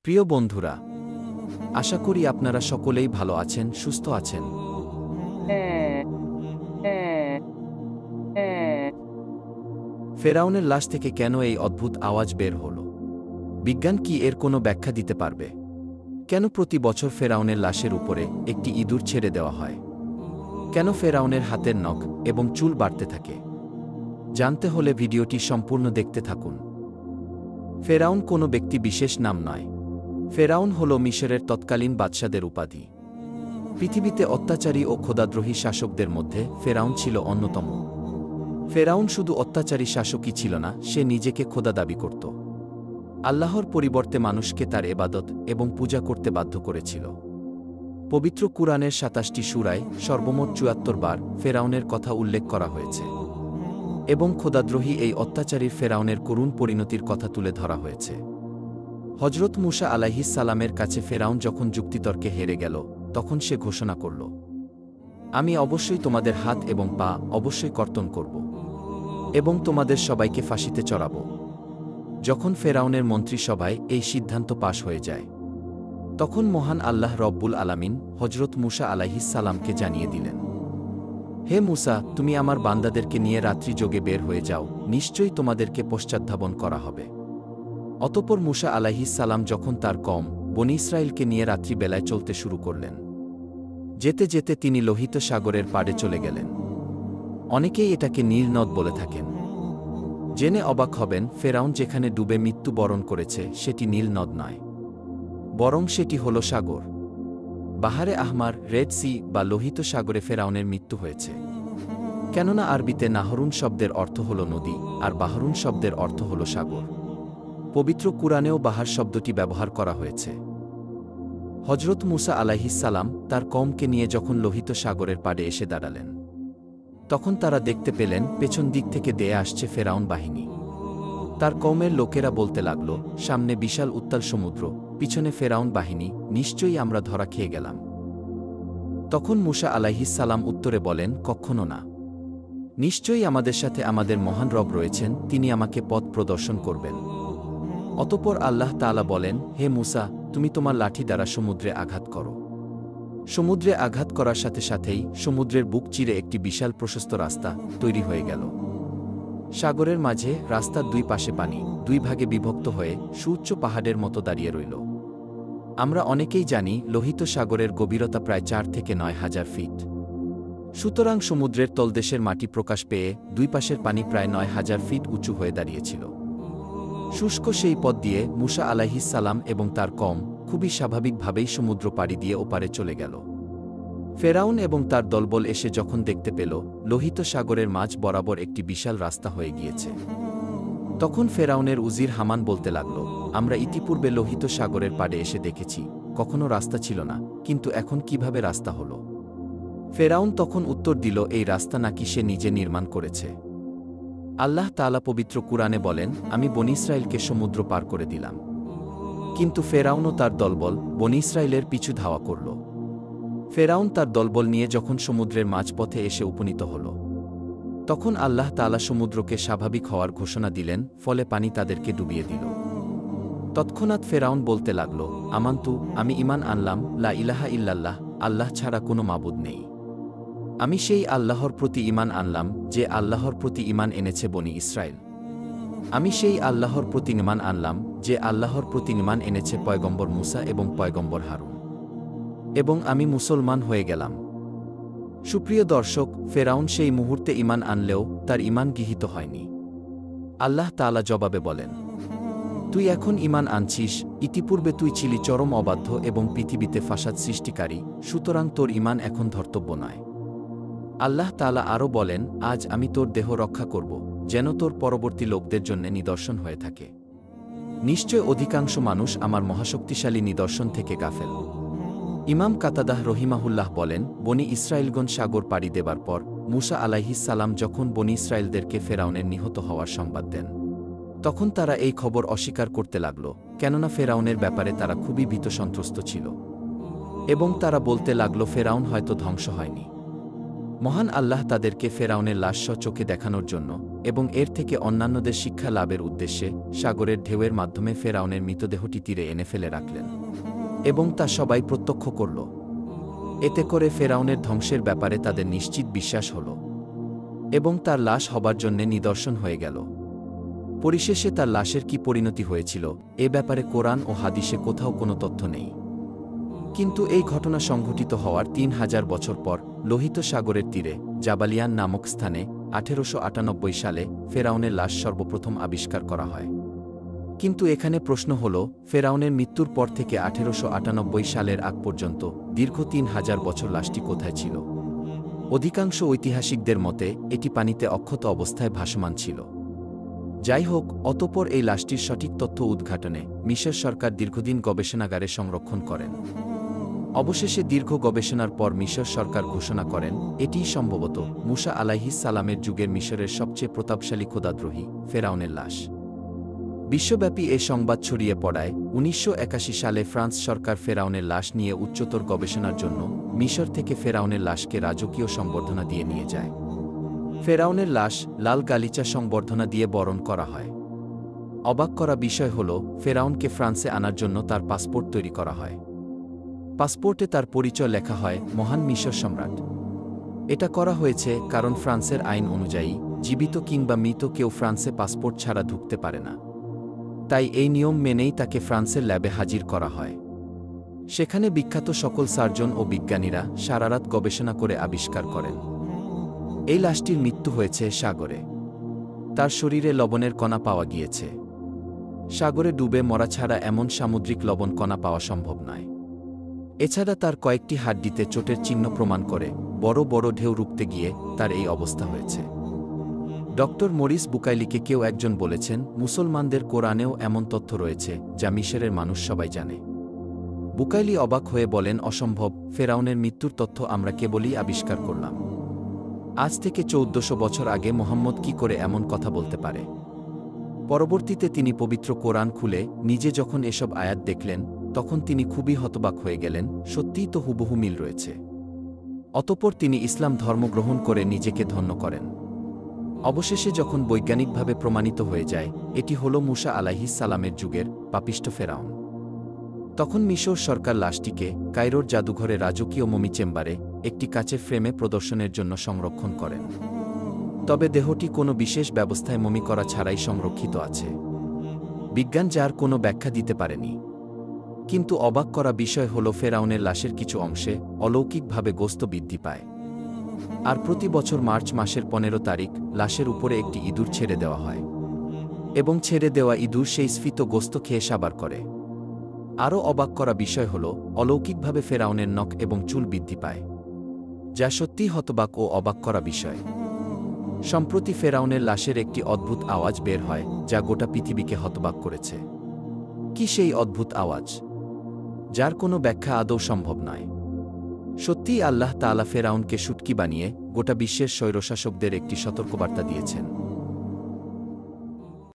প্রিয় বন্ধুরা, আশা করি আপনারা সকলেই ভালো আছেন, সুস্থ আছেন। ফেরাউনের লাশ থেকে কেন এই অদ্ভুত আওয়াজ বের হল? বিজ্ঞান কি এর কোনো ব্যাখ্যা দিতে পারবে? কেন প্রতি বছর ফেরাউনের লাশের উপরে একটি ইঁদুর ছেড়ে দেওয়া হয়? কেন ফেরাউনের হাতের নখ এবং চুল বাড়তে থাকে? জানতে হলে ভিডিওটি সম্পূর্ণ দেখতে থাকুন। ফেরাউন কোনো ব্যক্তি বিশেষ নাম নয়। ফেরাউন হল মিশরের তৎকালীন বাদশাদের উপাধি। পৃথিবীতে অত্যাচারী ও খোদাদ্রোহী শাসকদের মধ্যে ফেরাউন ছিল অন্যতম। ফেরাউন শুধু অত্যাচারী শাসকই ছিল না, সে নিজেকে খোদা দাবি করত। আল্লাহর পরিবর্তে মানুষকে তার এবাদত এবং পূজা করতে বাধ্য করেছিল। পবিত্র কুরআনের ২৭টি সূরায় সর্বমোট ৭৪ বার ফেরাউনের কথা উল্লেখ করা হয়েছে এবং খোদাদ্রোহী এই অত্যাচারীর ফেরাউনের করুণ পরিণতির কথা তুলে ধরা হয়েছে। হজরত মুসা আলাইহিস সালামের কাছে ফেরাউন যখন যুক্তিতর্কে হেরে গেল, তখন সে ঘোষণা করল, আমি অবশ্যই তোমাদের হাত এবং পা অবশ্যই কর্তন করব এবং তোমাদের সবাইকে ফাঁসিতে চড়াব। যখন ফেরাউনের মন্ত্রিসভায় এই সিদ্ধান্ত পাশ হয়ে যায়, তখন মহান আল্লাহ রব্বুল আলামিন হজরত মুসা আলাইহিস সালামকে জানিয়ে দিলেন, হে মুসা, তুমি আমার বান্দাদেরকে নিয়ে রাত্রি যোগে বের হয়ে যাও, নিশ্চয়ই তোমাদেরকে পশ্চাদ্ধাবন করা হবে। অতঃপর মুসা আলাইহিস সালাম যখন তার কওম বনী ইসরাইলকে নিয়ে রাত্রিবেলায় চলতে শুরু করলেন, যেতে যেতে তিনি লোহিত সাগরের পাড়ে চলে গেলেন। অনেকেই এটাকে নীল নদ বলে থাকেন। জেনে অবাক হবেন, ফেরাউন যেখানে ডুবে মৃত্যুবরণ করেছে সেটি নীল নদ নয়, বরং সেটি হল সাগর। বাহারে আহমার, রেড সি বা লোহিত সাগরে ফেরাউনের মৃত্যু হয়েছে। কেননা আরবিতে নাহরুন শব্দের অর্থ হল নদী, আর বাহরুন শব্দের অর্থ হল সাগর। পবিত্র কুরআনেও বাহার শব্দটি ব্যবহার করা হয়েছে। হজরত মুসা আলাইহিস সালাম তার কওমকে নিয়ে যখন লোহিত সাগরের পাড়ে এসে দাঁড়ালেন, তখন তারা দেখতে পেলেন পেছন দিক থেকে দেয়ে আসছে ফেরাউন বাহিনী। তার কওমের লোকেরা বলতে লাগল, সামনে বিশাল উত্তাল সমুদ্র, পিছনে ফেরাউন বাহিনী, নিশ্চয়ই আমরা ধরা খেয়ে গেলাম। তখন মুসা আলাইহিস সালাম উত্তরে বলেন, কখনো না। নিশ্চয়ই আমাদের সাথে আমাদের মহান রব রয়েছেন, তিনি আমাকে পথ প্রদর্শন করবেন। অতঃপর আল্লাহ তাআলা বলেন, হে মুসা, তুমি তোমার লাঠি দ্বারা সমুদ্রে আঘাত করো। সমুদ্রে আঘাত করার সাথে সাথেই সমুদ্রের বুক চিরে একটি বিশাল প্রশস্ত রাস্তা তৈরি হয়ে গেল। সাগরের মাঝে রাস্তার দুই পাশে পানি দুই ভাগে বিভক্ত হয়ে সুউচ্চ পাহাড়ের মতো দাঁড়িয়ে রইল। আমরা অনেকেই জানি লোহিত সাগরের গভীরতা প্রায় ৪ থেকে ৯ হাজার ফিট। সুতরাং সমুদ্রের তলদেশের মাটি প্রকাশ পেয়ে দুই পাশের পানি প্রায় ৯ হাজার ফিট উঁচু হয়ে দাঁড়িয়েছিল। শুষ্ক সেই পথ দিয়ে মুসা আলাইহিস সালাম এবং তার কওম খুবই স্বাভাবিকভাবেই সমুদ্র পাড়ি দিয়ে ওপারে চলে গেল। ফেরাউন এবং তার দলবল এসে যখন দেখতে পেল লোহিত সাগরের মাঝ বরাবর একটি বিশাল রাস্তা হয়ে গিয়েছে, তখন ফেরাউনের উজির হামান বলতে লাগল, আমরা ইতিপূর্বে লোহিত সাগরের পাড়ে এসে দেখেছি, কখনো রাস্তা ছিল না, কিন্তু এখন কিভাবে রাস্তা হল? ফেরাউন তখন উত্তর দিল, এই রাস্তা নাকি সে নিজে নির্মাণ করেছে। আল্লাহ তাআলা পবিত্র কুরআনে বলেন, আমি বনী ইসরাইলকে সমুদ্র পার করে দিলাম, কিন্তু ফেরাউন ও তার দলবল বনী ইসরাইলের পিছু ধাওয়া করল। ফেরাউন তার দলবল নিয়ে যখন সমুদ্রের মাঝপথে এসে উপনীত হল, তখন আল্লাহ তাআলা সমুদ্রকে স্বাভাবিক হওয়ার ঘোষণা দিলেন, ফলে পানি তাদেরকে ডুবিয়ে দিল। তৎক্ষণাৎ ফেরাউন বলতে লাগল, আমান্তু, আমি ঈমান আনলাম, লা ইলাহা ইল্লাল্লাহ, আল্লাহ ছাড়া কোনো মাবুদ নেই। আমি সেই আল্লাহর প্রতি ঈমান আনলাম যে আল্লাহর প্রতি ঈমান এনেছে বনী ইসরাইল। আমি সেই আল্লাহর প্রতি ঈমান আনলাম যে আল্লাহর প্রতি ঈমান এনেছে পয়গম্বর মুসা এবং পয়গম্বর হারুন, এবং আমি মুসলমান হয়ে গেলাম। সুপ্রিয় দর্শক, ফেরাউন সেই মুহূর্তে ঈমান আনলেও তার ঈমান গৃহীত হয়নি। আল্লাহ তাআলা জবাবে বলেন, তুই এখন ঈমান আনছিস, ইতিপূর্বে তুই ছিলি চরম অবাধ্য এবং পৃথিবীতে ফাসাদ সৃষ্টিকারী, সুতরাং তোর ঈমান এখন ধর্তব্য নয়। আল্লাহ তাআলা আরও বলেন, আজ আমি তোর দেহ রক্ষা করব, যেন তোর পরবর্তী লোকদের জন্য নিদর্শন হয়ে থাকে। নিশ্চয় অধিকাংশ মানুষ আমার মহাশক্তিশালী নিদর্শন থেকে গাফেল। ইমাম কাতাদাহ রহিমাহুল্লাহ বলেন, বনী ইসরাইলগণ সাগর পাড়ি দেবার পর মুসা আলাইহিস সালাম যখন বনী ইসরাইলদেরকে ফেরাউনের নিহত হওয়ার সংবাদ দেন, তখন তারা এই খবর অস্বীকার করতে লাগল, কেননা ফেরাউনের ব্যাপারে তারা খুবই ভীত সন্ত্রস্ত ছিল এবং তারা বলতে লাগল, ফেরাউন হয়তো ধ্বংস হয়নি। মহান আল্লাহ তাদেরকে ফেরাউনের লাশ চোখে দেখানোর জন্য এবং এর থেকে অন্যান্যদের শিক্ষা লাভের উদ্দেশ্যে সাগরের ঢেউয়ের মাধ্যমে ফেরাউনের মৃতদেহটি তীরে এনে ফেলে রাখলেন এবং তা সবাই প্রত্যক্ষ করল। এতে করে ফেরাউনের ধ্বংসের ব্যাপারে তাদের নিশ্চিত বিশ্বাস হল এবং তার লাশ হবার জন্য নিদর্শন হয়ে গেল। পরিশেষে তার লাশের কি পরিণতি হয়েছিল এ ব্যাপারে কোরআন ও হাদিসে কোথাও কোনো তথ্য নেই। কিন্তু এই ঘটনা সংঘটিত হওয়ার ৩,০০০ বছর পর লোহিত সাগরের তীরে জাবালিয়ান নামক স্থানে ১৮৯৮ সালে ফেরাউনের লাশ সর্বপ্রথম আবিষ্কার করা হয়। কিন্তু এখানে প্রশ্ন হল, ফেরাউনের মৃত্যুর পর থেকে ১৮৯৮ সালের আগ পর্যন্ত দীর্ঘ ৩,০০০ বছর লাশটি কোথায় ছিল? অধিকাংশ ঐতিহাসিকদের মতে এটি পানিতে অক্ষত অবস্থায় ভাসমান ছিল। যাই হোক, অতঃপর এই লাশটির সঠিক তথ্য উদ্ঘাটনে মিশর সরকার দীর্ঘদিন গবেষণাগারে সংরক্ষণ করেন। অবশেষে দীর্ঘ গবেষণার পর মিশর সরকার ঘোষণা করেন এটিই সম্ভবত মুসা আলাইহিস সালামের যুগের মিশরের সবচেয়ে প্রতাপশালী খোদাদ্রোহী ফেরাউনের লাশ। বিশ্বব্যাপী এ সংবাদ ছড়িয়ে পড়ায় ১৯৮১ সালে ফ্রান্স সরকার ফেরাউনের লাশ নিয়ে উচ্চতর গবেষণার জন্য মিশর থেকে ফেরাউনের লাশকে রাজকীয় সংবর্ধনা দিয়ে নিয়ে যায়। ফেরাউনের লাশ লাল গালিচা সংবর্ধনা দিয়ে বরণ করা হয়। অবাক করা বিষয় হল, ফেরাউনকে ফ্রান্সে আনার জন্য তার পাসপোর্ট তৈরি করা হয়। পাসপোর্টে তার পরিচয় লেখা হয় মহান মিশর সম্রাট। এটা করা হয়েছে কারণ ফ্রান্সের আইন অনুযায়ী জীবিত কিংবা মৃত কেউ ফ্রান্সে পাসপোর্ট ছাড়া ঢুকতে পারে না। তাই এই নিয়ম মেনেই তাকে ফ্রান্সের ল্যাবে হাজির করা হয়। সেখানে বিখ্যাত সকল সার্জন ও বিজ্ঞানীরা সারারাত গবেষণা করে আবিষ্কার করেন এই লাশটির মৃত্যু হয়েছে সাগরে। তার শরীরে লবণের কণা পাওয়া গিয়েছে। সাগরে ডুবে মরা ছাড়া এমন সামুদ্রিক লবণ কণা পাওয়া সম্ভব নয়। এছাড়া তার কয়েকটি হাড্ডিতে চোটের চিহ্ন প্রমাণ করে বড় বড় ঢেউ রুখতে গিয়ে তার এই অবস্থা হয়েছে। ডক্টর মরিস বুকাইলিকে কেউ একজন বলেছেন, মুসলমানদের কোরআনেও এমন তথ্য রয়েছে যা মিশরের মানুষ সবাই জানে। বুকাইলি অবাক হয়ে বলেন, অসম্ভব, ফেরাউনের মৃত্যুর তথ্য আমরা কেবলই আবিষ্কার করলাম। আজ থেকে ১৪০০ বছর আগে মোহাম্মদ কি করে এমন কথা বলতে পারে? পরবর্তীতে তিনি পবিত্র কোরআন খুলে নিজে যখন এসব আয়াত দেখলেন তখন তিনি খুবই হতবাক হয়ে গেলেন, সত্যিই তো হুবহু মিল রয়েছে। অতঃপর তিনি ইসলাম ধর্ম গ্রহণ করে নিজেকে ধন্য করেন। অবশেষে যখন বৈজ্ঞানিকভাবে প্রমাণিত হয়ে যায় এটি হল মুসা আলাইহিস সালামের যুগের পাপিষ্ঠ ফেরাউন, তখন মিশর সরকার লাশটিকে কায়রোর জাদুঘরে রাজকীয় মমি চেম্বারে একটি কাচের ফ্রেমে প্রদর্শনের জন্য সংরক্ষণ করেন। তবে দেহটি কোনো বিশেষ ব্যবস্থায় মমি করা ছাড়াই সংরক্ষিত আছে। বিজ্ঞান যার কোনো ব্যাখ্যা দিতে পারেনি। কিন্তু অবাক করা বিষয় হল, ফেরাউনের লাশের কিছু অংশে অলৌকিকভাবে গোস্ত বৃদ্ধি পায়। আর প্রতি বছর মার্চ মাসের ১৫ তারিখ লাশের উপরে একটি ইঁদুর ছেড়ে দেওয়া হয় এবং ছেড়ে দেওয়া ইঁদুর সেই স্ফীত গোস্ত খেয়ে সাবার করে। আরও অবাক করা বিষয় হল, অলৌকিকভাবে ফেরাউনের নখ এবং চুল বৃদ্ধি পায়, যা সত্যিই হতবাক ও অবাক করা বিষয়। সম্প্রতি ফেরাউনের লাশের একটি অদ্ভুত আওয়াজ বের হয় যা গোটা পৃথিবীকে হতবাক করেছে। কি সেই অদ্ভুত আওয়াজ, যার কোনো ব্যাখ্যা আদৌ সম্ভব নয়? সত্যিই আল্লাহ তাআলা ফেরাউনকে শুটকি বানিয়ে গোটা বিশ্বের স্বৈরশাসকদের একটি সতর্কবার্তা দিয়েছেন।